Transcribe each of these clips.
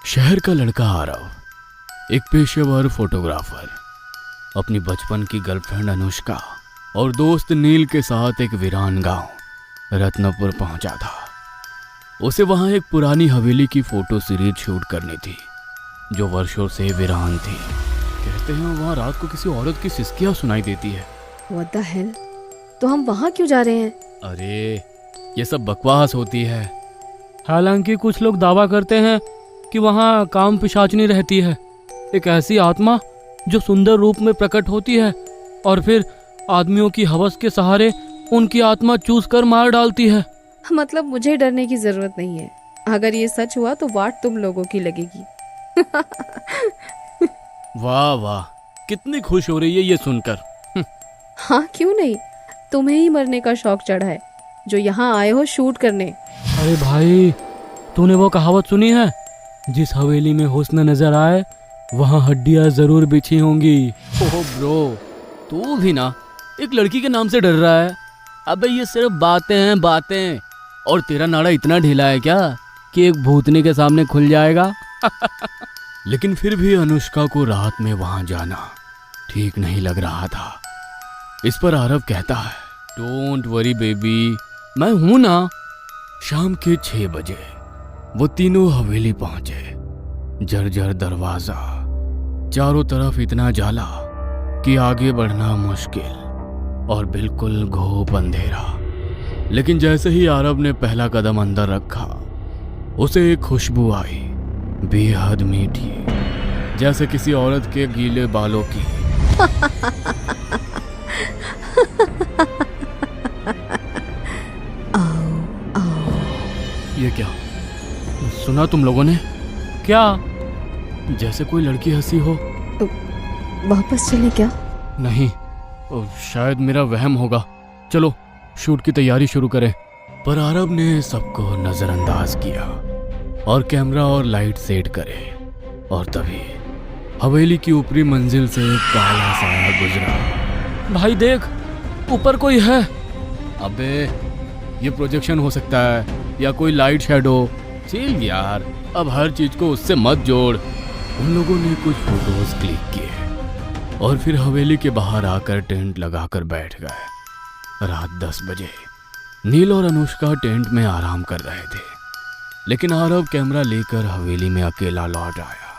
शहर का लड़का आरव, एक पेशेवर फोटोग्राफर, अपनी बचपन की गर्लफ्रेंड अनुष्का और दोस्त नील के साथ एक वीरान गांव रत्नपुर पहुंचा था। उसे वहां एक पुरानी हवेली की फोटो सीरीज शूट करनी थी जो वर्षों से वीरान थी। कहते हैं वहां रात को किसी औरत की सिसकियां सुनाई देती है। What the hell? तो हम वहाँ क्यों जा रहे हैं? अरे ये सब बकवास होती है। हालांकि कुछ लोग दावा करते हैं कि वहाँ काम पिशाचनी रहती है, एक ऐसी आत्मा जो सुंदर रूप में प्रकट होती है और फिर आदमियों की हवस के सहारे उनकी आत्मा चूस कर मार डालती है। मतलब मुझे डरने की जरूरत नहीं है। अगर ये सच हुआ तो वाट तुम लोगों की लगेगी। वाह वाह, कितनी खुश हो रही है ये सुनकर। हाँ क्यों नहीं, तुम्हें ही मरने का शौक चढ़ा है जो यहाँ आए हो शूट करने। अरे भाई, तूने वो कहावत सुनी है, जिस हवेली में हुस्न नजर आए वहाँ हड्डियाँ जरूर बिछी होंगी। ओह ब्रो, तू भी ना एक लड़की के नाम से डर रहा है। अबे ये सिर्फ बातें हैं बातें, और तेरा नाड़ा इतना ढीला है क्या कि एक भूतनी के सामने खुल जाएगा। लेकिन फिर भी अनुष्का को रात में वहां जाना ठीक नहीं लग रहा था। इस पर आरव कहता है, डोंट वरी बेबी, मैं हूं ना। शाम के 6 बजे वो तीनों हवेली पहुंचे। जर्जर दरवाजा, चारों तरफ इतना जाला कि आगे बढ़ना मुश्किल और बिल्कुल घोप अंधेरा। लेकिन जैसे ही आरव ने पहला कदम अंदर रखा, उसे एक खुशबू आई, बेहद मीठी, जैसे किसी औरत के गीले बालों की। ये क्या सुना तुम लोगों ने? क्या? जैसे कोई लड़की हंसी हो। वापस चले क्या? नहीं, शायद मेरा वहम होगा। चलो शूट की तैयारी शुरू करें। पर आरव ने सबको नजरअंदाज किया और कैमरा और लाइट सेट करे, और तभी हवेली की ऊपरी मंजिल से एक काला साया गुजरा। भाई देख, ऊपर कोई है। अबे ये प्रोजेक्शन हो सकता है या कोई लाइट शैडो। चिल यार, अब हर चीज को उससे मत जोड़। उन लोगों ने कुछ फोटोज क्लिक किए और फिर हवेली के बाहर आकर टेंट लगाकर बैठ गए। रात 10 बजे नील और अनुष्का टेंट में आराम कर रहे थे, लेकिन आरव कैमरा लेकर हवेली में अकेला लौट आया।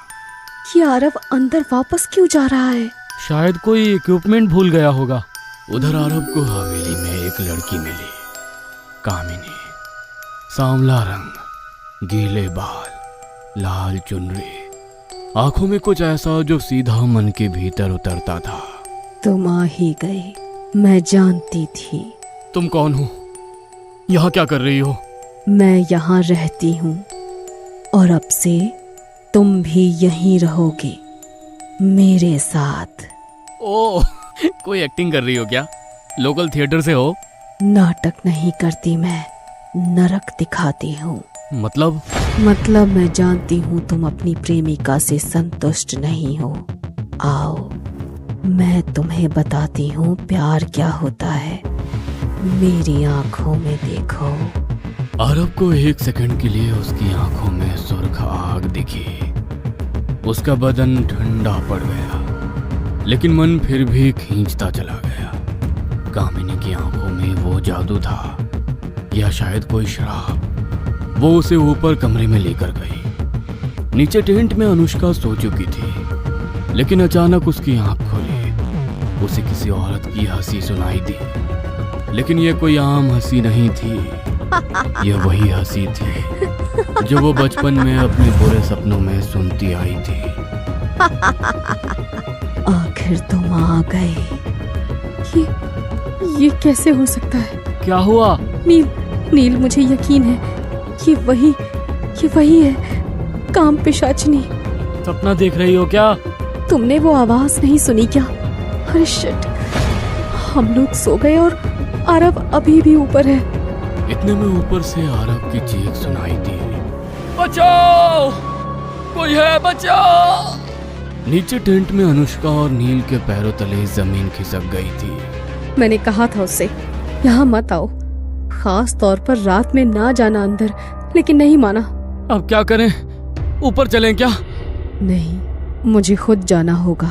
ये आरव अंदर वापस क्यों जा रहा है? शायद कोई इक्विपमेंट भूल गया होगा। उधर आरव को हवेली में एक लड़की मिली, कामिनी। सांवला रंग, गीले बाल, लाल चुनरी, आंखों में कुछ ऐसा जो सीधा मन के भीतर उतरता था। तुम आ ही गई, मैं जानती थी। तुम कौन हो? यहाँ क्या कर रही हो? मैं यहाँ रहती हूँ और अब से तुम भी यहीं रहोगे मेरे साथ। ओह, कोई एक्टिंग कर रही हो क्या? लोकल थिएटर से हो? नाटक नहीं करती मैं, नरक दिखाती हूँ। मतलब मैं जानती हूँ तुम अपनी प्रेमिका से संतुष्ट नहीं हो। आओ मैं तुम्हें बताती हूँ प्यार क्या होता है। मेरी आंखों में देखो। आरव को 1 सेकंड के लिए उसकी आंखों में सुर्ख आग दिखी। उसका बदन ठंडा पड़ गया, लेकिन मन फिर भी खींचता चला गया। कामिनी की आंखों में वो जादू था या शायद कोई शराब। वो उसे ऊपर कमरे में लेकर गई। नीचे टेंट में अनुष्का सो चुकी थी, लेकिन अचानक उसकी आंख खुली। उसे किसी औरत की हंसी सुनाई दी, लेकिन ये कोई आम हंसी नहीं थी। ये वही हंसी थी जो वो बचपन में अपने बुरे सपनों में सुनती आई थी। आखिर तुम आ गए। ये कैसे हो सकता है? क्या हुआ? नील, मुझे यकीन है ये वही है, काम पिशाचनी। सपना देख रही हो क्या? तुमने वो आवाज नहीं सुनी क्या? अरे शिट, हम लोग सो गए और आरव अभी भी ऊपर है। इतने में ऊपर से आरव की चीख सुनाई दी, बचाओ, कोई है, बचाओ। नीचे टेंट में अनुष्का और नील के पैरों तले जमीन खिसक गई थी। मैंने कहा था उससे यहाँ मत आओ, खास तौर पर रात में ना जाना अंदर, लेकिन नहीं माना। अब क्या करें? ऊपर चलें क्या? नहीं, मुझे खुद जाना होगा,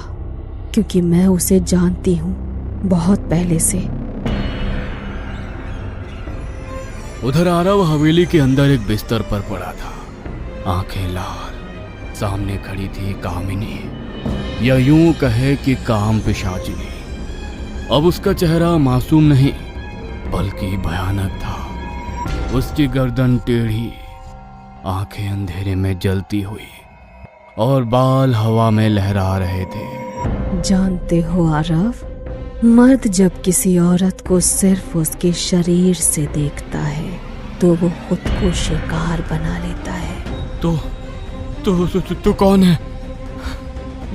क्योंकि मैं उसे जानती हूँ बहुत पहले से। उधर आरव हवेली के अंदर एक बिस्तर पर पड़ा था, आंखें लाल। सामने खड़ी थी कामिनी, या यूं कहे कि काम पिशाचिनी। अब उसका चेहरा मासूम नहीं बल्कि भयानक था। उसकी गर्दन टेढ़ी, आंखें अंधेरे में जलती हुई और बाल हवा में लहरा रहे थे। जानते हो आरव, मर्द जब किसी औरत को सिर्फ उसके शरीर से देखता है तो वो खुद को शिकार बना लेता है। तो कौन है?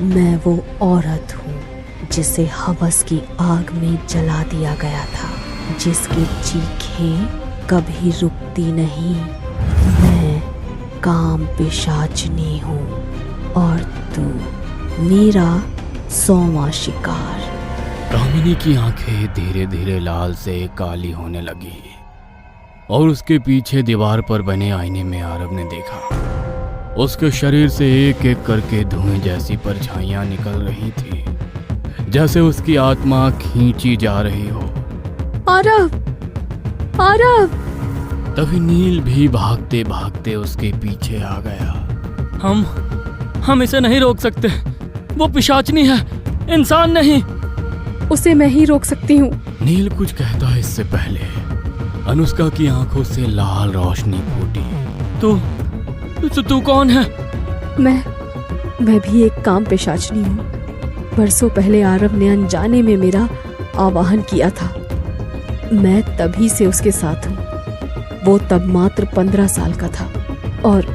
मैं वो औरत हूँ जिसे हवस की आग में जला दिया गया था, जिसकी चीखें कभी रुकती नहीं। मैं काम पिशाचनी हूँ और तू मेरा 100वां शिकार। कामिनी की आंखें धीरे धीरे लाल से काली होने लगी और उसके पीछे दीवार पर बने आईने में आरव ने देखा। उसके शरीर से एक एक करके धुएं जैसी परछाइयां निकल रही थी, जैसे उसकी आत्मा खींची जा रही हो। आरव, आरव! तभी नील भी भागते भागते उसके पीछे आ गया। हम इसे नहीं रोक सकते। वो पिशाचनी है, इंसान नहीं। उसे मैं ही रोक सकती हूँ। नील कुछ कहता इससे पहले अनुष्का की आंखों से लाल रोशनी फूटी। तू कौन है? मैं भी एक काम पिशाचनी हूँ। बरसों पहले आरव ने अनजाने में मेरा आवाहन किया था। मैं तभी से उसके साथ हूँ। वो तब मात्र 15 साल का था और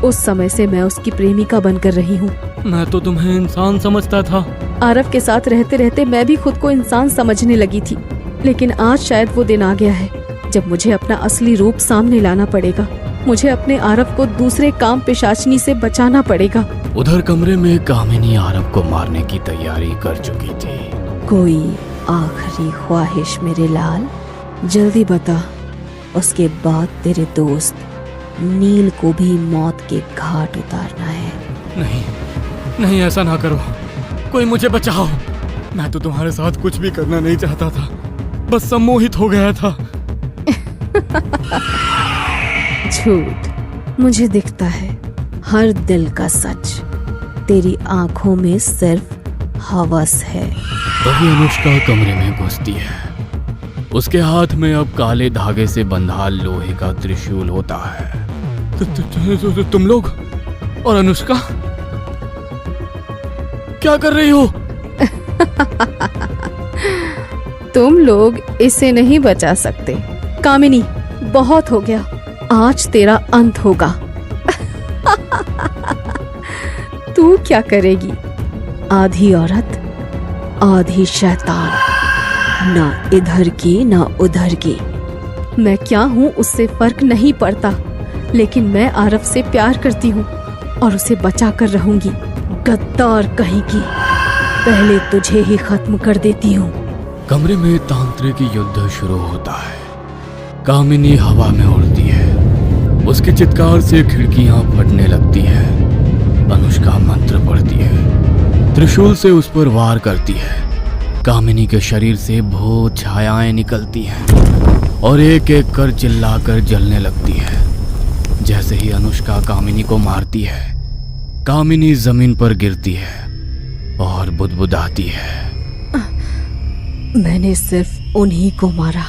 उस समय से मैं उसकी प्रेमिका बनकर रही हूँ। मैं तो तुम्हें इंसान समझता था। आरव के साथ रहते रहते मैं भी खुद को इंसान समझने लगी थी, लेकिन आज शायद वो दिन आ गया है जब मुझे अपना असली रूप सामने लाना पड़ेगा। मुझे अपने आरव को दूसरे काम पिशाचनी से बचाना पड़ेगा। उधर कमरे में कामिनी आरव को मारने की तैयारी कर चुकी थी। कोई आखिरी ख्वाहिश मेरे लाल? जल्दी बता, उसके बाद तेरे दोस्त नील को भी मौत के घाट उतारना है। नहीं, ऐसा ना करो। कोई मुझे बचाओ। मैं तो तुम्हारे साथ कुछ भी करना नहीं चाहता था, बस सम्मोहित हो गया था। झूठ, मुझे दिखता है हर दिल का सच। तेरी आंखों में सिर्फ हवस है। तभी अनुष्का कमरे में घुसती है। उसके हाथ में अब काले धागे से बंधा लोहे का त्रिशूल होता है। तुम लोग और अनुष्का क्या कर रही हो? तुम लोग इसे नहीं बचा सकते। कामिनी, बहुत हो गया। आज तेरा अंत होगा। तू क्या करेगी? आधी औरत, आधी शैतान, ना इधर की ना उधर की। मैं क्या हूँ उससे फर्क नहीं पड़ता, लेकिन मैं आरव से प्यार करती हूँ और उसे बचा कर रहूंगी। गद्दार कहीं की, पहले तुझे ही खत्म कर देती हूँ। कमरे में तांत्रिक युद्ध शुरू होता है। कामिनी हवा में उड़ती है, उसके चित्कार से खिड़कियां फटने लगती है। अनुष्का मंत्र पढ़ती है, त्रिशूल से उस पर वार करती है। कामिनी के शरीर से भूत छायाएं निकलती हैं और एक एक कर चिल्लाकर जलने लगती है। जैसे ही अनुष्का कामिनी को मारती है, कामिनी जमीन पर गिरती है और बुदबुदाती है। मैंने सिर्फ उन्हीं को मारा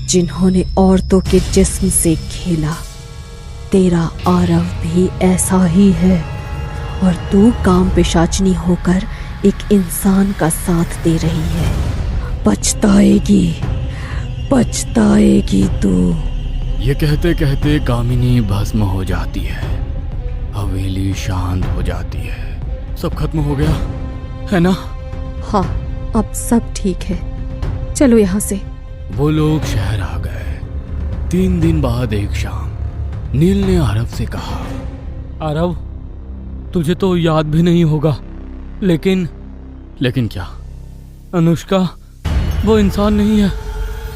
जिन्होंने औरतों के जिस्म से खेला। तेरा आरव भी ऐसा ही है और तू काम पिशाचनी होकर एक इंसान का साथ दे रही है। पछताएगी, पछताएगी तू। ये कहते कहते कामिनी भस्म हो जाती है। हवेली शांत हो जाती है। सब खत्म हो गया है ना? हाँ, अब सब ठीक है। चलो यहाँ से। वो लोग शहर आ गए। 3 दिन बाद एक शाम नील ने आरव से कहा, आरव, तुझे तो याद भी नहीं होगा, लेकिन क्या? अनुष्का वो इंसान नहीं है,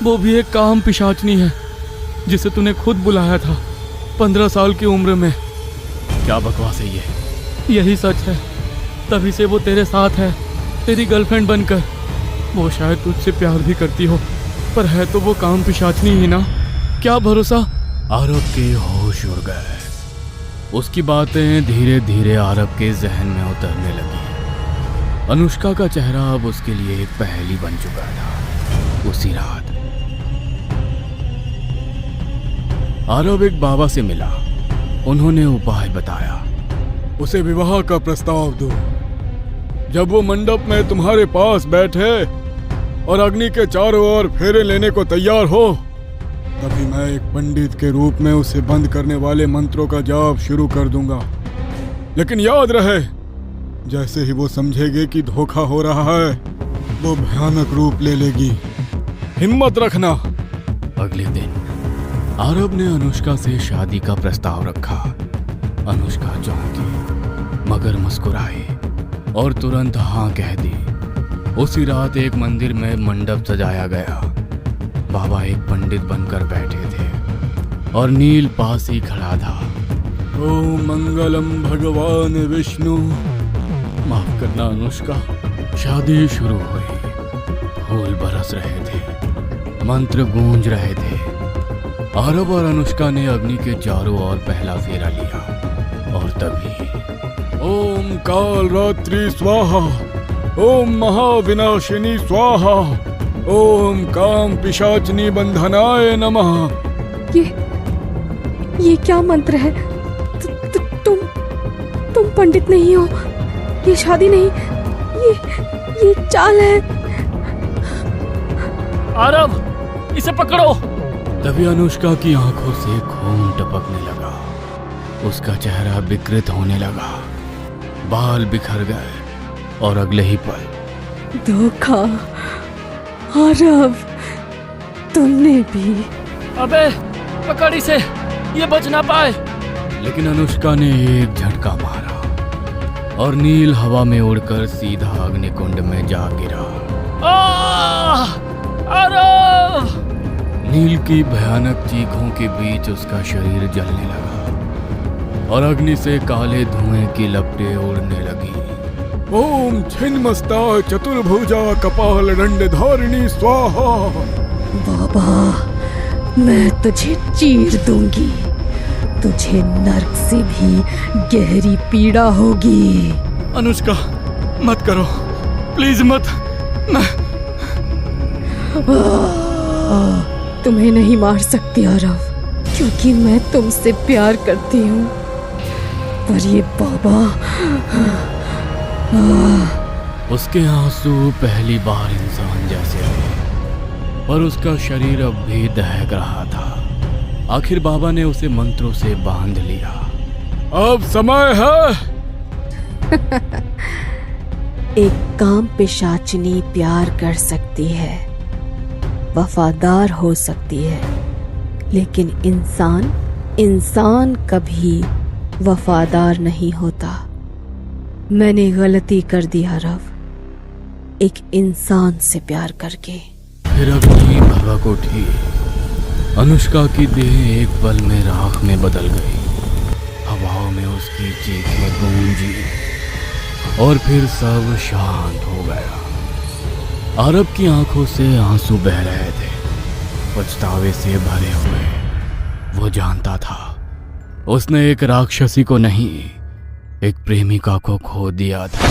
वो भी एक काम पिशाचनी है जिसे तूने खुद बुलाया था 15 साल की उम्र में। क्या बकवास है ये? यही सच है, तभी से वो तेरे साथ है, तेरी गर्लफ्रेंड बनकर। वो शायद तुझसे प्यार भी करती हो, पर है तो वो काम पिशाचनी ही ना। क्या भरोसा। आरब के होश उड़ गए। उसकी बातें धीरे धीरे आरब के जहन में उतरने लगी। अनुष्का का चेहरा अब उसके लिए एक पहेली बन चुका था। उसी रात आरब एक बाबा से मिला। उन्होंने उपाय बताया। उसे विवाह का प्रस्ताव दो। जब वो मंडप में तुम्हारे पास बैठे और अग्नि के चारों ओर फेरे लेने को तैयार हो, तभी मैं एक पंडित के रूप में उसे बंद करने वाले मंत्रों का जाप शुरू कर दूंगा। लेकिन याद रहे, जैसे ही वो समझेगी कि धोखा हो रहा है, वो भयानक रूप ले लेगी। हिम्मत रखना। अगले दिन आरब ने अनुष्का से शादी का प्रस्ताव रखा। अनुष्का चौंकी मगर मुस्कुराई और तुरंत हाँ कह दी। उसी रात एक मंदिर में मंडप सजाया गया। बाबा एक पंडित बनकर बैठे थे और नील पास ही खड़ा था। ओम मंगलम भगवान विष्णु। माफ करना अनुष्का। शादी शुरू हुई। फूल बरस रहे थे, मंत्र गूंज रहे थे। आरब और अनुष्का ने अग्नि के चारों ओर पहला फेरा लिया और तभी ओम काल रात्रि स्वाहा, ओम महाविनाशिनी स्वाहा, ओम काम पिशाचनी बंधनाय नमः। ये क्या मंत्र है? तुम पंडित नहीं हो। ये शादी नहीं, ये चाल है। आरब, इसे पकड़ो। तभी अनुष्का की आंखों से खून टपकने लगा। उसका चेहरा विकृत होने लगा, बाल बिखर गए और अगले ही पल धोखा। आरब, तुमने भी। अबे पकड़ इसे, ये बच ना पाए। लेकिन अनुष्का ने एक झटका मारा और नील हवा में उड़कर सीधा अग्निकुंड में जा गिरा। आरब! नील की भयानक चीखों के बीच उसका शरीर जलने लगा और अग्नि से काले धुएं की लपटें उड़ने लगी। ओम छिन्नमस्ता चतुर्भुजा कपाल दंड धारिणी स्वाहा। बाबा, मैं तुझे चीर दूंगी। तुझे नर्क से भी गहरी पीड़ा होगी। अनुष्का, मत करो, प्लीज मत। तुम्हें नहीं मार सकती आरव, क्योंकि मैं तुमसे प्यार करती हूँ। पर ये बाबा। उसके आंसू पहली बार इंसान जैसे हुए, पर उसका शरीर अब भी दहक रहा था। आखिर बाबा ने उसे मंत्रों से बांध लिया। अब समय है। एक काम पिशाचनी प्यार कर सकती है, वफादार हो सकती है, लेकिन इंसान कभी वफादार नहीं होता। मैंने गलती कर दी आरव, एक इंसान से प्यार करके। फिर अग्नि भभक उठी। अनुष्का की देह एक पल में राख में बदल गई। हवाओं में उसकी चीखें गूंजी और फिर सब शांत हो गया। आरब की आंखों से आंसू बह रहे थे, पछतावे से भरे हुए। वो जानता था उसने एक राक्षसी को नहीं, एक प्रेमिका को खो दिया था।